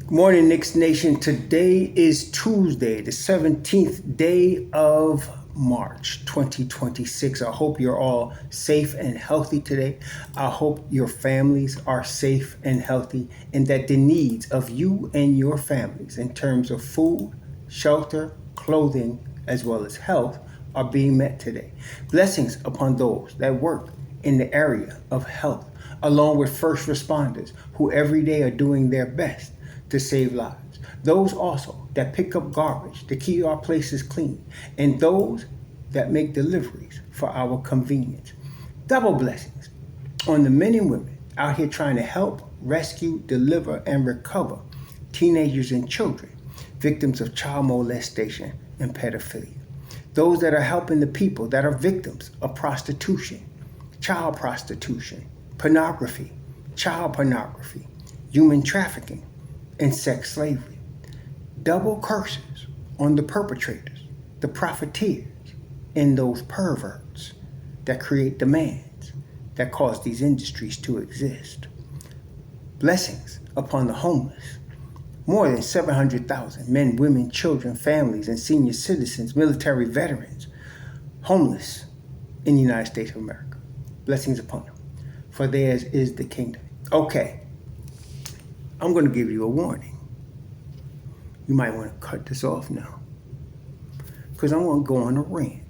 Good morning, Knicks Nation. Today is Tuesday, the 17th day of March 2026. I hope you're all safe and healthy today. I hope your families are safe and healthy, and that the needs of you and your families in terms of food, shelter, clothing, as well as health are being met today. Blessings upon those that work in the area of health, along with first responders who every day are doing their best to save lives. Those also that pick up garbage to keep our places clean, and those that make deliveries for our convenience. Double blessings on the men and women out here trying to help, rescue, deliver, and recover teenagers and children, victims of child molestation and pedophilia. Those that are helping the people that are victims of prostitution, child prostitution, pornography, child pornography, human trafficking, and sex slavery. Double curses on the perpetrators, the profiteers, and those perverts that create demands that cause these industries to exist. Blessings upon the homeless. More than 700,000 men, women, children, families, and senior citizens, military veterans, homeless in the United States of America. Blessings upon them, for theirs is the kingdom. Okay, I'm going to give you a warning. You might want to cut this off now, because I want to go on a rant.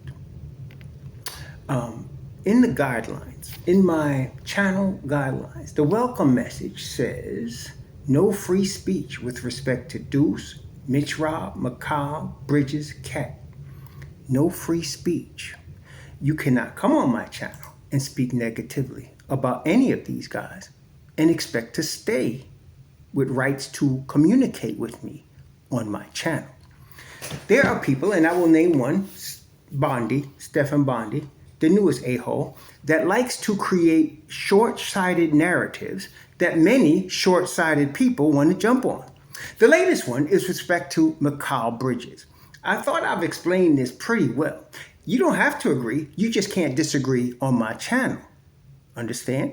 In the guidelines, in my channel guidelines, the welcome message says no free speech with respect to Deuce, Mitch Rob, Mikal, Bridges, Cat. No free speech. You cannot come on my channel and speak negatively about any of these guys and expect to stay with rights to communicate with me on my channel. There are people, and I will name one, Stephen Bondi, the newest a-hole, that likes to create short-sighted narratives that many short-sighted people want to jump on. The latest one is with respect to Mikal Bridges. I thought I've explained this pretty well. You don't have to agree, you just can't disagree on my channel. Understand?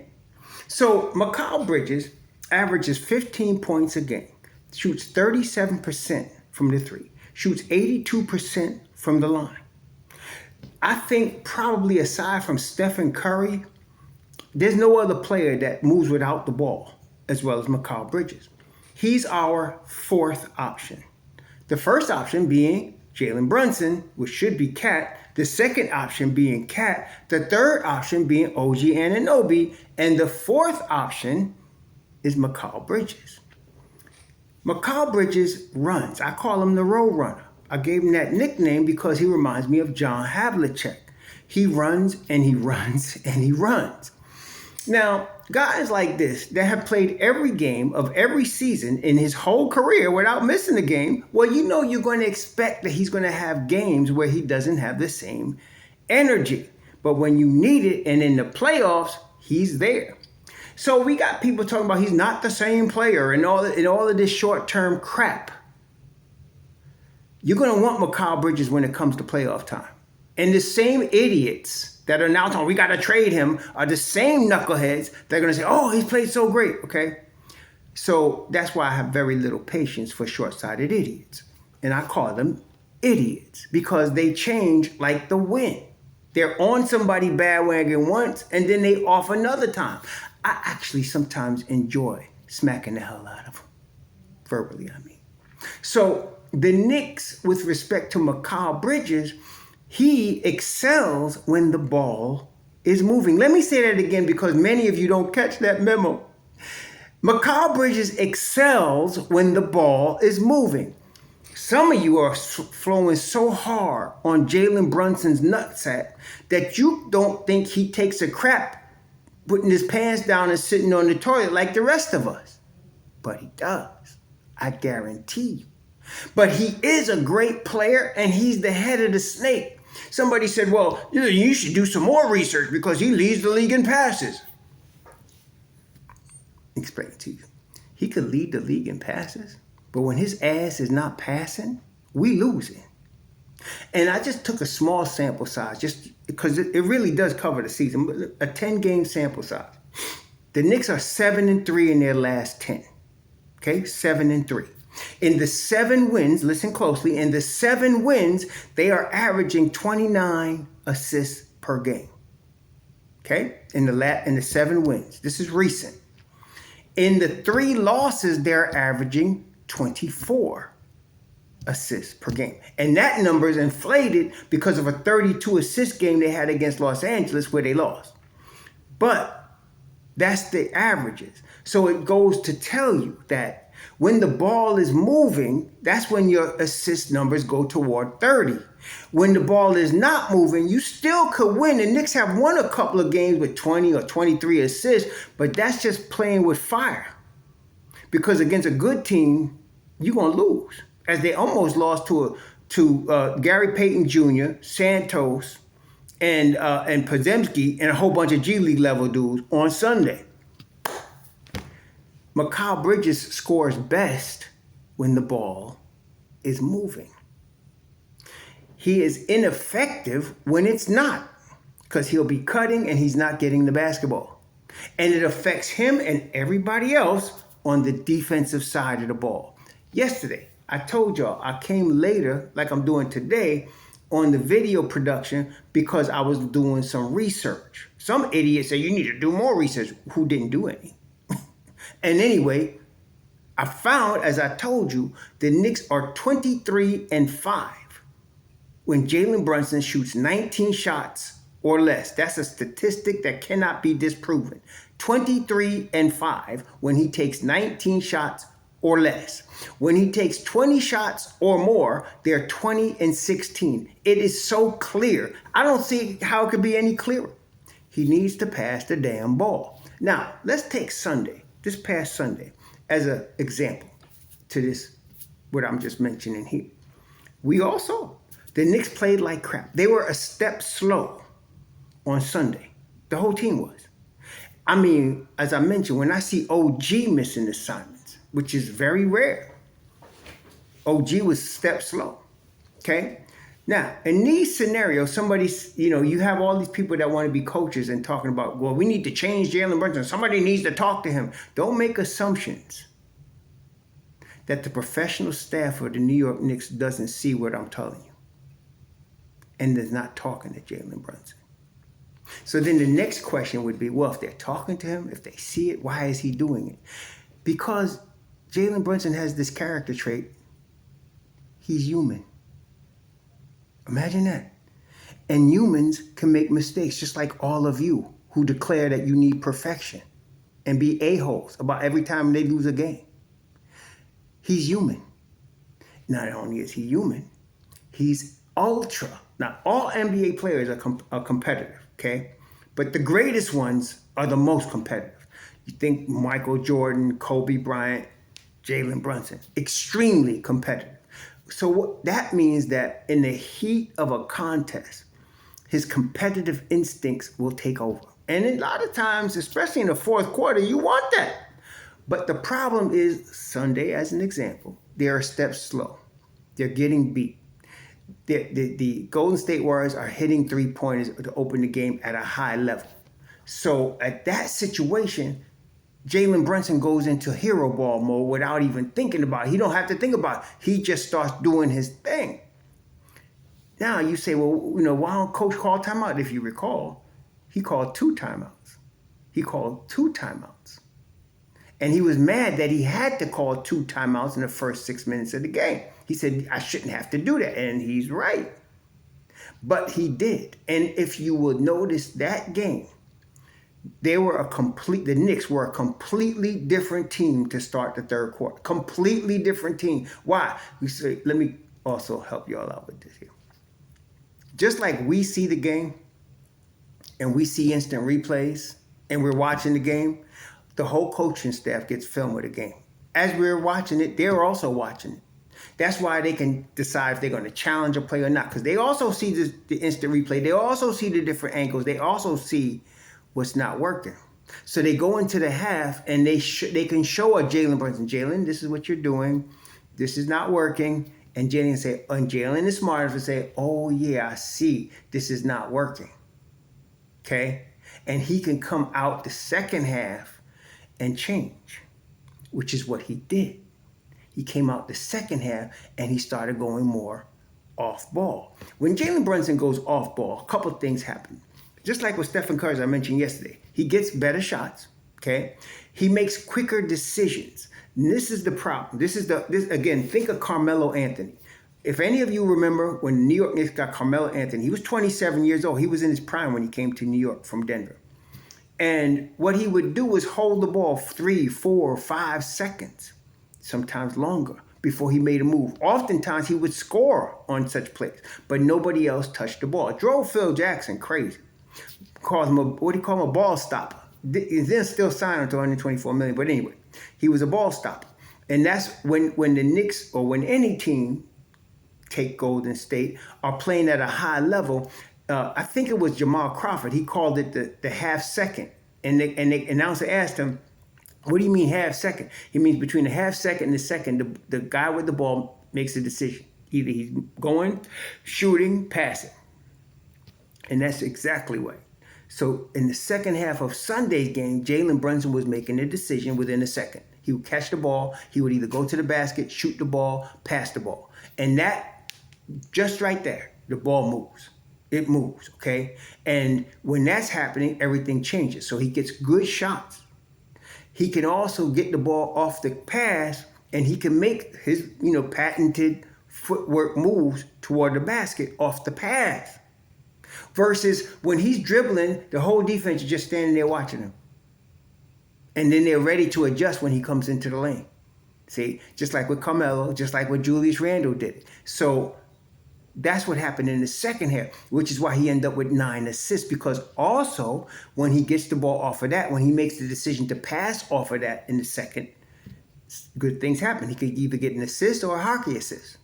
So Mikal Bridges averages 15 points a game, shoots 37% from the three, shoots 82% from the line. I think probably aside from Stephen Curry, there's no other player that moves without the ball as well as Mikal Bridges. He's our fourth option. The first option being Jalen Brunson, which should be Cat. The second option being Cat. The third option being OG Anunoby. And the fourth option is Mikal Bridges. Mikal Bridges runs. I call him the road runner. I gave him that nickname because he reminds me of John Havlicek. He runs and he runs and he runs. Now, guys like this that have played every game of every season in his whole career without missing a game, well, you know you're going to expect that he's going to have games where he doesn't have the same energy. But when you need it and in the playoffs, he's there. So we got people talking about he's not the same player and all of this short-term crap. You're going to want Mikal Bridges when it comes to playoff time. And the same idiots that are now talking, we got to trade him, are the same knuckleheads that are going to say, oh, he's played so great, okay? So that's why I have very little patience for short-sighted idiots. And I call them idiots because they change like the wind. They're on somebody bandwagon once and then they off another time. I actually sometimes enjoy smacking the hell out of them. Verbally, I mean. So the Knicks, with respect to Mikal Bridges, he excels when the ball is moving. Let me say that again because many of you don't catch that memo. Mikal Bridges excels when the ball is moving. Some of you are flowing so hard on Jalen Brunson's nutsack that you don't think he takes a crap putting his pants down and sitting on the toilet like the rest of us. But he does. I guarantee you. But he is a great player and he's the head of the snake. Somebody said, well, you should do some more research because he leads the league in passes. Explain it to you. He could lead the league in passes, but when his ass is not passing, we losing. And I just took a small sample size just because it really does cover the season, but a 10-game sample size. The Knicks are 7-3 in their last 10. Okay, 7-3. In the 7 wins, listen closely, in the 7 wins, they are averaging 29 assists per game. Okay, in the 7 wins. This is recent. In the 3 losses, they're averaging 24 assists per game. And that number is inflated because of a 32 assist game they had against Los Angeles where they lost. But that's the averages. So it goes to tell you that when the ball is moving, that's when your assist numbers go toward 30. When the ball is not moving, you still could win. The Knicks have won a couple of games with 20 or 23 assists, but that's just playing with fire. Because against a good team, you're going to lose. As they almost lost to Gary Payton Jr., Santos, and Podziemski, and a whole bunch of G League level dudes on Sunday. Mikal Bridges scores best when the ball is moving. He is ineffective when it's not, because he'll be cutting and he's not getting the basketball. And it affects him and everybody else on the defensive side of the ball. Yesterday, I told y'all I came later, like I'm doing today, on the video production because I was doing some research. Some idiot said, you need to do more research. Who didn't do any? And anyway, I found, as I told you, the Knicks are 23-5 when Jalen Brunson shoots 19 shots or less. That's a statistic that cannot be disproven. 23-5 when he takes 19 shots or less. When he takes 20 shots or more, they're 20-16. It is so clear. I don't see how it could be any clearer. He needs to pass the damn ball. Now, let's take Sunday, this past Sunday, as an example to this, what I'm just mentioning here. We also, the Knicks played like crap. They were a step slow on Sunday. The whole team was. I mean, as I mentioned, when I see OG missing assignments, which is very rare, OG was step slow, okay? Now, in these scenarios, somebody's, you have all these people that want to be coaches and talking about, well, we need to change Jalen Brunson. Somebody needs to talk to him. Don't make assumptions that the professional staff of the New York Knicks doesn't see what I'm telling you and is not talking to Jalen Brunson. So then the next question would be, well, if they're talking to him, if they see it, why is he doing it? Because Jalen Brunson has this character trait. He's human. Imagine that. And humans can make mistakes, just like all of you who declare that you need perfection and be a-holes about every time they lose a game. He's human. Not only is he human, he's ultra. Now, all NBA players are competitive, okay? But the greatest ones are the most competitive. You think Michael Jordan, Kobe Bryant, Jalen Brunson, extremely competitive. So what that means that in the heat of a contest, his competitive instincts will take over. And a lot of times, especially in the fourth quarter, you want that. But the problem is, Sunday, as an example, they're a step slow. They're getting beat. The Golden State Warriors are hitting three-pointers to open the game at a high level. So at that situation, Jalen Brunson goes into hero ball mode without even thinking about it. He don't have to think about it. He just starts doing his thing. Now you say, well, why don't Coach call timeout? If you recall, he called 2 timeouts. He called 2 timeouts. And he was mad that he had to call 2 timeouts in the first 6 minutes of the game. He said, I shouldn't have to do that. And he's right. But he did. And if you will notice that game, the Knicks were a completely different team to start the third quarter. Completely different team. Why? Let me also help y'all out with this here. Just like we see the game and we see instant replays and we're watching the game, the whole coaching staff gets film of the game. As we're watching it, they're also watching it. That's why they can decide if they're going to challenge a play or not, because they also see the instant replay. They also see the different angles. They also see what's not working. So they go into the half and they can show a Jalen Brunson, Jalen, this is what you're doing. This is not working. And Jalen is smart enough to say, oh yeah, I see. This is not working. Okay? And he can come out the second half and change. which is what he did. He came out the second half and he started going more off ball. When Jalen Brunson goes off ball, a couple of things happen. Just like with Stephen Curry, as I mentioned yesterday, he gets better shots, okay? He makes quicker decisions. And this is the problem. This again, think of Carmelo Anthony. If any of you remember when the New York Knicks got Carmelo Anthony, he was 27 years old. He was in his prime when he came to New York from Denver. And what he would do was hold the ball 3, 4, 5 seconds, sometimes longer, before he made a move. Oftentimes, he would score on such plays, but nobody else touched the ball. It drove Phil Jackson crazy. Called him a ball stopper. He's then still signed until $124 million, but anyway, he was a ball stopper. And that's when the Knicks, or when any team, take Golden State, are playing at a high level. I think it was Jamal Crawford. He called it the half second. And the announcer asked him, what do you mean half second? He means between the half second and the second, the guy with the ball makes a decision. Either he's going, shooting, passing. And that's exactly what. So in the second half of Sunday's game, Jalen Brunson was making a decision within a second. He would catch the ball. He would either go to the basket, shoot the ball, pass the ball. And that, just right there, the ball moves. It moves, okay? And when that's happening, everything changes. So he gets good shots. He can also get the ball off the pass, and he can make his, patented footwork moves toward the basket off the pass. Versus when he's dribbling, the whole defense is just standing there watching him. And then they're ready to adjust when he comes into the lane. See, just like with Carmelo, just like what Julius Randle did. So that's what happened in the second half, which is why he ended up with 9 assists, because also when he gets the ball off of that, when he makes the decision to pass off of that in the second, good things happen. He could either get an assist or a hockey assist.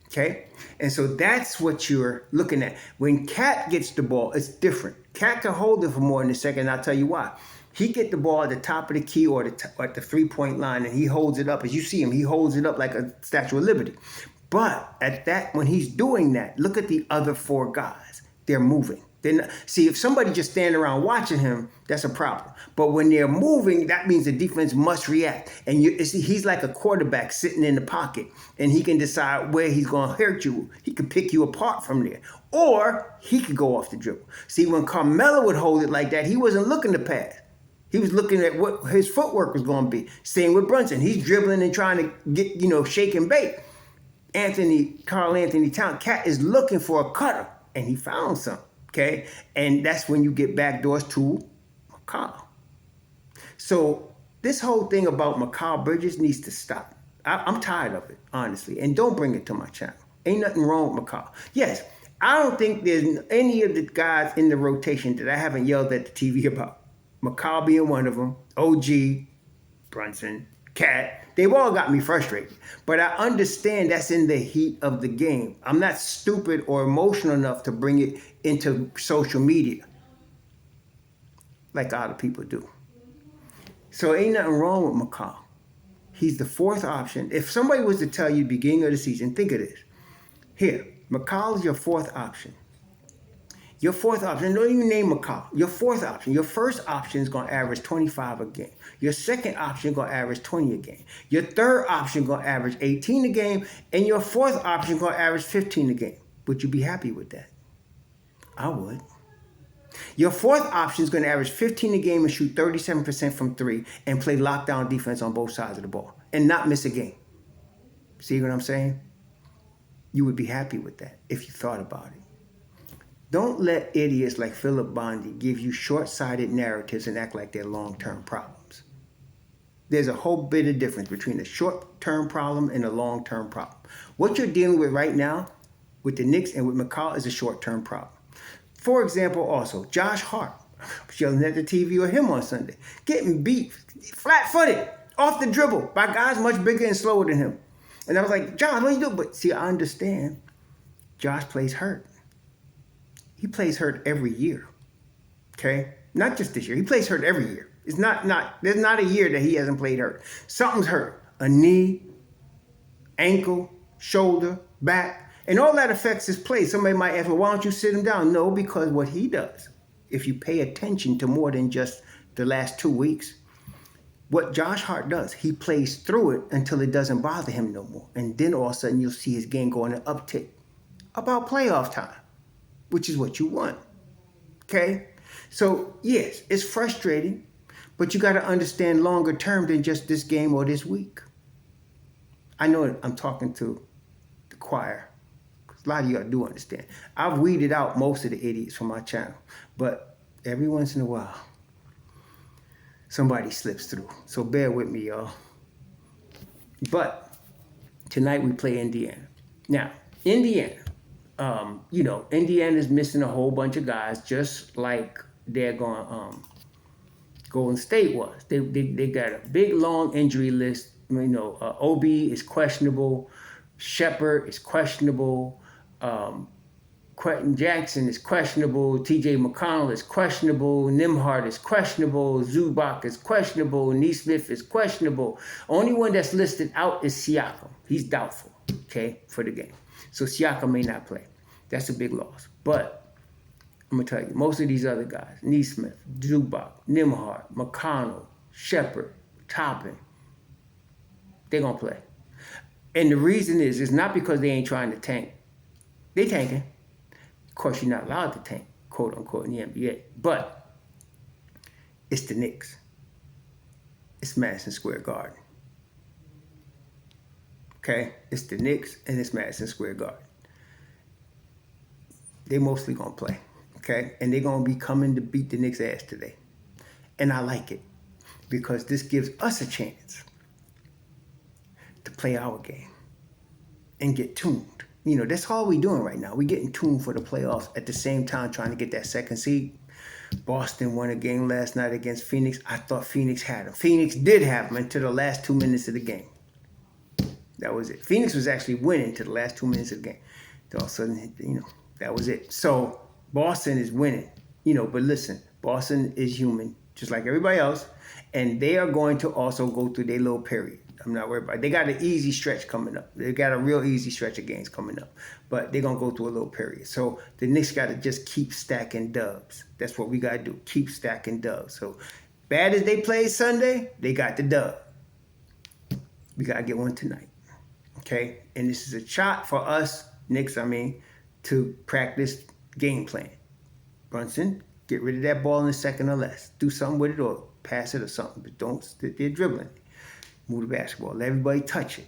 Okay? And so that's what you're looking at. When Cat gets the ball, it's different. Cat can hold it for more in a second, and I'll tell you why. He get the ball at the top of the key or at the three-point line, and he holds it up. As you see him, he holds it up like a Statue of Liberty. But when he's doing that, look at the other 4 guys. They're moving. See, if somebody just standing around watching him, that's a problem. But when they're moving, that means the defense must react. And he's like a quarterback sitting in the pocket, and he can decide where he's going to hurt you. He can pick you apart from there. Or he could go off the dribble. See, when Carmelo would hold it like that, he wasn't looking to pass. He was looking at what his footwork was going to be. Same with Brunson. He's dribbling and trying to get, shake and bake. Karl Anthony Towns, Cat is looking for a cutter, and he found some. Okay, and that's when you get backdoors to Mikal. So this whole thing about Mikal Bridges needs to stop. I'm tired of it, honestly, and don't bring it to my channel. Ain't nothing wrong with Mikal. Yes, I don't think there's any of the guys in the rotation that I haven't yelled at the TV about. Mikal being one of them, OG, Brunson, Cat. They've all got me frustrated. But I understand that's in the heat of the game. I'm not stupid or emotional enough to bring it into social media like other people do. So ain't nothing wrong with Mikal. He's the 4th option. If somebody was to tell you beginning of the season, think of this. Here, Mikal is your 4th option. Your 4th option, don't even name Mikal. Your 4th option. Your first option is going to average 25 a game. Your second option is going to average 20 a game. Your third option is going to average 18 a game. And your 4th option is going to average 15 a game. Would you be happy with that? I would. Your 4th option is going to average 15 a game and shoot 37% from 3 and play lockdown defense on both sides of the ball and not miss a game. See what I'm saying? You would be happy with that if you thought about it. Don't let idiots like Philip Bondi give you short-sighted narratives and act like they're long-term problems. There's a whole bit of difference between a short-term problem and a long-term problem. What you're dealing with right now with the Knicks and with Mikal is a short-term problem. For example, also, Josh Hart. I was yelling at the TV with him on Sunday. Getting beat, flat-footed, off the dribble by guys much bigger and slower than him. And I was like, Josh, what are you doing? But see, I understand. Josh plays hurt. He plays hurt every year, okay? Not just this year. He plays hurt every year. There's not a year that he hasn't played hurt. Something's hurt. A knee, ankle, shoulder, back, and all that affects his play. Somebody might ask, well, why don't you sit him down? No, because what he does, if you pay attention to more than just the last 2 weeks, what Josh Hart does, he plays through it until it doesn't bother him no more. And then all of a sudden you'll see his game go on an uptick about playoff time, which is what you want. Okay? So, yes, it's frustrating, but you got to understand longer term than just this game or this week. I know I'm talking to the choir. A lot of y'all do understand. I've weeded out most of the idiots from my channel, but every once in a while, somebody slips through. So bear with me, y'all. But tonight we play Indiana. Now, Indiana, Indiana's missing a whole bunch of guys, just like they're going. Golden State was. They got a big long injury list. OB is questionable. Shepard is questionable. Quentin Jackson is questionable. TJ McConnell is questionable. Nembhard is questionable. Zubac is questionable. Nesmith is questionable. Only one that's listed out is Siakam. He's doubtful, okay, for the game. So Siakam may not play. That's a big loss. But I'm going to tell you, most of these other guys, Nesmith, Zubac, Nembhard, McConnell, Shepard, Toppin, they're going to play. And the reason is, it's not because they ain't trying to tank. They tanking. Of course, you're not allowed to tank, quote unquote, in the NBA. But it's the Knicks. It's Madison Square Garden. Okay? It's the Knicks and it's Madison Square Garden. They mostly going to play. Okay? And they're going to be coming to beat the Knicks' ass today. And I like it because this gives us a chance to play our game and get tuned. That's all we're doing right now. We're getting tuned for the playoffs at the same time trying to get that second seed. Boston won a game last night against Phoenix. I thought Phoenix had them. Phoenix did have them until the last 2 minutes of the game. That was it. Phoenix was actually winning to the last 2 minutes of the game. All of a sudden, that was it. So Boston is winning. But listen, Boston is human, just like everybody else. And they are going to also go through their little period. I'm not worried about it. They got an easy stretch coming up. They got a real easy stretch of games coming up. But they're going to go through a little period. So the Knicks got to just keep stacking dubs. That's what we got to do. Keep stacking dubs. So bad as they played Sunday, they got the dub. We got to get one tonight. Okay? And this is a shot for us, Knicks, to practice game plan. Brunson, get rid of that ball in a second or less. Do something with it or pass it or something. But don't sit there dribbling it. Move the basketball. Let everybody touch it.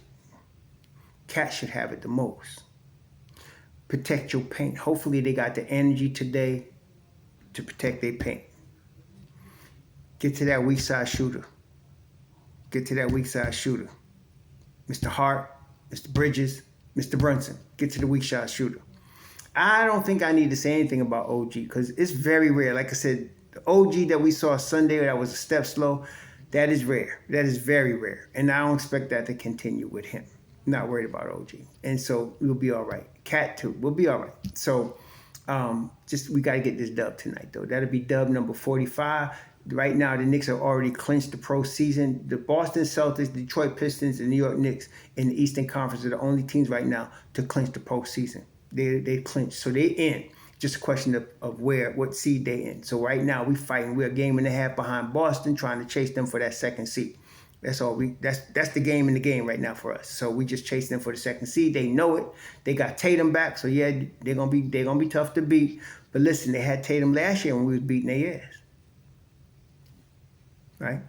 Cats should have it the most. Protect your paint. Hopefully they got the energy today to protect their paint. Get to that weak side shooter. Get to that weak side shooter. Mr. Hart, Mr. Bridges, Mr. Brunson. Get to the weak side shooter. I don't think I need to say anything about OG because it's very rare. Like I said, the OG that we saw Sunday that was a step slow, that is rare. That is very rare. And I don't expect that to continue with him. I'm not worried about OG. And so we'll be all right. Cat too. We'll be all right. So we got to get this dub tonight, though. That'll be dub number 45. Right now, the Knicks have already clinched the postseason. The Boston Celtics, Detroit Pistons, and New York Knicks in the Eastern Conference are the only teams right now to clinch the postseason. They clinched. So they in. Just a question of what seed they in. So right now we fighting. We're a game and a half behind Boston, trying to chase them for that second seed. That's all that's the game in the game right now for us. So we just chase them for the second seed. They know it. They got Tatum back. So yeah, they're gonna be tough to beat. But listen, they had Tatum last year when we was beating their ass. Right?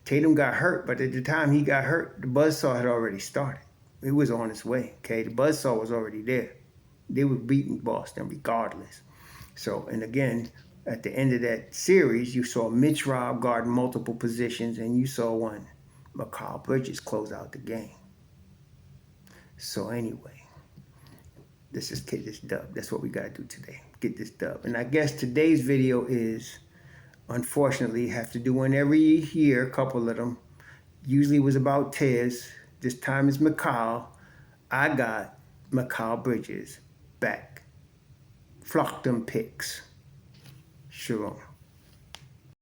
Tatum got hurt, but at the time he got hurt, the buzzsaw had already started. It was on its way. Okay, the buzzsaw was already there. They were beating Boston regardless. So, and again, at the end of that series, you saw Mitch Robb guard multiple positions, and you saw one, Mikal Bridges, close out the game. So anyway, let's just get this dub. That's what we got to do today. Get this dub. And I guess today's video is, unfortunately, have to do one every year, a couple of them. Usually was about Tez. This time is Mikal. I got Mikal Bridges back. Flock them picks. Shalom.